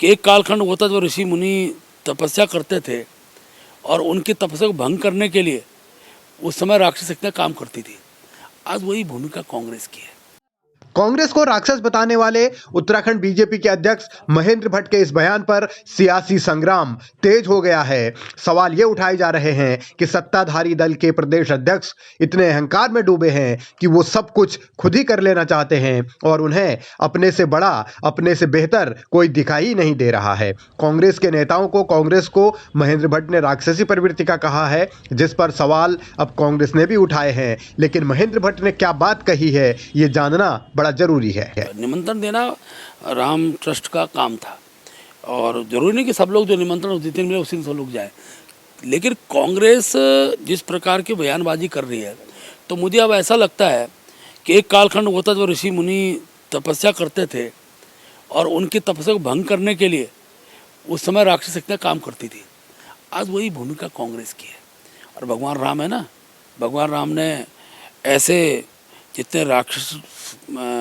कि एक कालखंड होता जो ऋषि मुनि तपस्या करते थे और उनकी तपस्या को भंग करने के लिए उस समय राक्षस शक्तियाँ काम करती थी। आज वही भूमिका कांग्रेस की है। कांग्रेस को राक्षस बताने वाले उत्तराखंड बीजेपी के अध्यक्ष महेंद्र भट्ट के इस बयान पर सियासी संग्राम तेज हो गया है। सवाल ये उठाए जा रहे हैं कि सत्ताधारी दल के प्रदेश अध्यक्ष इतने अहंकार में डूबे हैं कि वो सब कुछ खुद ही कर लेना चाहते हैं और उन्हें अपने से बड़ा, अपने से बेहतर कोई दिखाई नहीं दे रहा है। कांग्रेस के नेताओं को कांग्रेस को महेंद्र भट्ट ने राक्षसी प्रवृत्ति का कहा है, जिस पर सवाल अब कांग्रेस ने भी उठाए हैं। लेकिन महेंद्र भट्ट ने क्या बात कही है, ये जानना बड़ा जरूरी है। निमंत्रण देना राम ट्रस्ट का काम था और जरूरी नहीं कि सब लोग जो निमंत्रण जिस दिन मिले उसी दिन सब लोग जाए, लेकिन कांग्रेस जिस प्रकार की बयानबाजी कर रही है तो मुझे अब ऐसा लगता है कि एक कालखंड होता जो ऋषि मुनि तपस्या करते थे और उनकी तपस्या को भंग करने के लिए उस समय राक्षस शक्तियाँ काम करती थी। आज वही भूमिका कांग्रेस की है। और भगवान राम है ना, भगवान राम ने ऐसे जितने राक्षस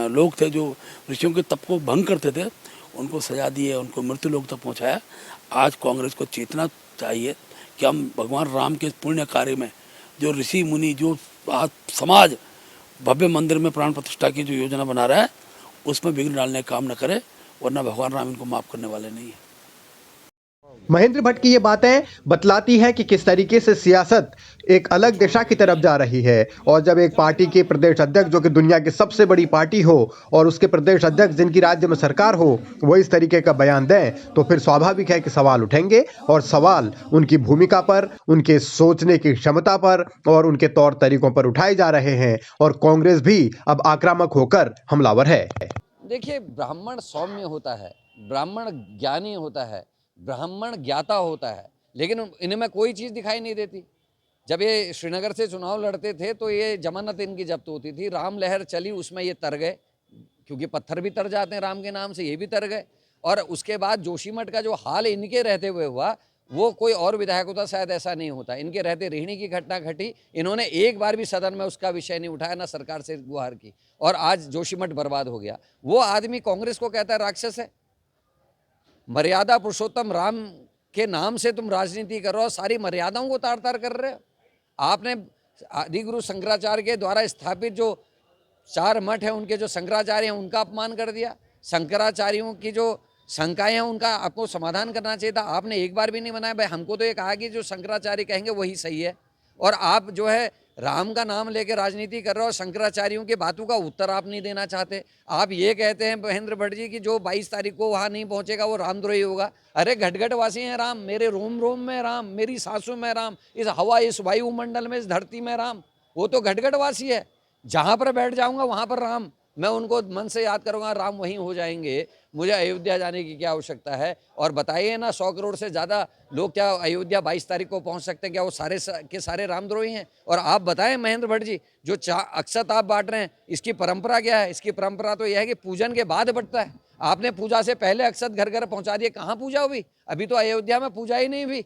लोग थे जो ऋषियों के तप को भंग करते थे उनको सजा दी है, उनको मृत्यु लोक तक पहुंचाया। आज कांग्रेस को चेतना चाहिए कि हम भगवान राम के पुण्य कार्य में जो ऋषि मुनि जो आज समाज भव्य मंदिर में प्राण प्रतिष्ठा की जो योजना बना रहा है उसमें विघ्न डालने का काम न करे, वरना भगवान राम इनको माफ़ करने वाले नहीं है। महेंद्र भट्ट की ये बातें बतलाती हैं कि किस तरीके से सियासत एक अलग दिशा की तरफ जा रही है। और जब एक पार्टी के प्रदेश अध्यक्ष, जो कि दुनिया की सबसे बड़ी पार्टी हो, और उसके प्रदेश अध्यक्ष जिनकी राज्य में सरकार हो, वो इस तरीके का बयान दें तो फिर स्वाभाविक है कि सवाल उठेंगे। और सवाल उनकी भूमिका पर, उनके सोचने की क्षमता पर और उनके तौर तरीकों पर उठाए जा रहे हैं। और कांग्रेस भी अब आक्रामक होकर हमलावर है। देखिए, ब्राह्मण सौम्य होता है, ब्राह्मण ज्ञानी होता है, ब्राह्मण ज्ञाता होता है, लेकिन इनमें कोई चीज़ दिखाई नहीं देती। जब ये श्रीनगर से चुनाव लड़ते थे तो ये जमानत इनकी जब्त होती थी। राम लहर चली, उसमें ये तर गए, क्योंकि पत्थर भी तर जाते हैं राम के नाम से, ये भी तर गए। और उसके बाद जोशीमठ का जो हाल इनके रहते हुए हुआ वो कोई और विधायक होता शायद ऐसा नहीं होता। इनके रहते रोहिणी की घटना घटी, इन्होंने एक बार भी सदन में उसका विषय नहीं उठाया, ना सरकार से गुहार की, और आज जोशीमठ बर्बाद हो गया। वो आदमी कांग्रेस को कहता है राक्षस है। मर्यादा पुरुषोत्तम राम के नाम से तुम राजनीति कर रहे हो, सारी मर्यादाओं को तार तार कर रहे हो। आपने आदिगुरु शंकराचार्य के द्वारा स्थापित जो 4 मठ हैं, उनके जो शंकराचार्य हैं उनका अपमान कर दिया। शंकराचार्यों की जो शंकाएं हैं उनका आपको समाधान करना चाहिए था, आपने एक बार भी नहीं बनाया। भाई हमको तो ये कहा कि जो शंकराचार्य कहेंगे वही सही है, और आप जो है राम का नाम लेके राजनीति कर रहे हो, शंकराचार्यों की बातों का उत्तर आप नहीं देना चाहते। आप ये कहते हैं महेंद्र भट्ट जी की जो 22 तारीख को वहाँ नहीं पहुँचेगा वो रामद्रोही होगा। अरे घटघट वासी हैं राम, मेरे रोम रोम में राम, मेरी सांसों में राम, इस हवा, इस वायुमंडल में, इस धरती में राम। वो तो घटघट वासी है। जहाँ पर बैठ जाऊँगा वहाँ पर राम, मैं उनको मन से याद करूँगा, राम वहीं हो जाएंगे। मुझे अयोध्या जाने की क्या आवश्यकता है? और बताइए ना, 100 करोड़ से ज़्यादा लोग क्या अयोध्या 22 तारीख को पहुंच सकते हैं? क्या वो सारे के सारे रामद्रोही हैं? और आप बताएं महेंद्र भट्ट जी, जो अक्षत आप बांट रहे हैं, इसकी परंपरा क्या है? इसकी परंपरा तो यह है कि पूजन के बाद बंटता है। आपने पूजा से पहले अक्षत घर घर पहुंचा दिए, कहाँ पूजा हुई? अभी तो अयोध्या में पूजा ही नहीं हुई।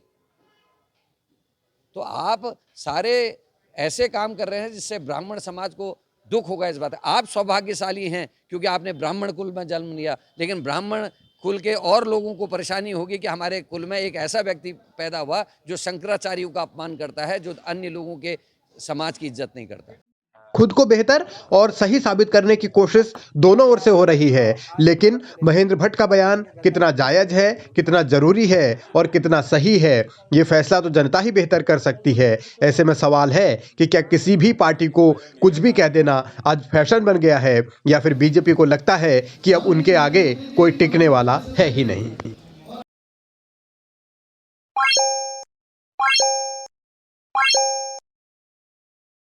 तो आप सारे ऐसे काम कर रहे हैं जिससे ब्राह्मण समाज को दुख होगा। इस बात है, आप सौभाग्यशाली हैं क्योंकि आपने ब्राह्मण कुल में जन्म लिया, लेकिन ब्राह्मण कुल के और लोगों को परेशानी होगी कि हमारे कुल में एक ऐसा व्यक्ति पैदा हुआ जो शंकराचार्यों का अपमान करता है, जो अन्य लोगों के समाज की इज्जत नहीं करता। खुद को बेहतर और सही साबित करने की कोशिश दोनों ओर से हो रही है। लेकिन महेंद्र भट्ट का बयान कितना जायज है, कितना जरूरी है और कितना सही है, ये फैसला तो जनता ही बेहतर कर सकती है। ऐसे में सवाल है कि क्या किसी भी पार्टी को कुछ भी कह देना आज फैशन बन गया है, या फिर बीजेपी को लगता है कि अब उनके आगे कोई टिकने वाला है ही नहीं।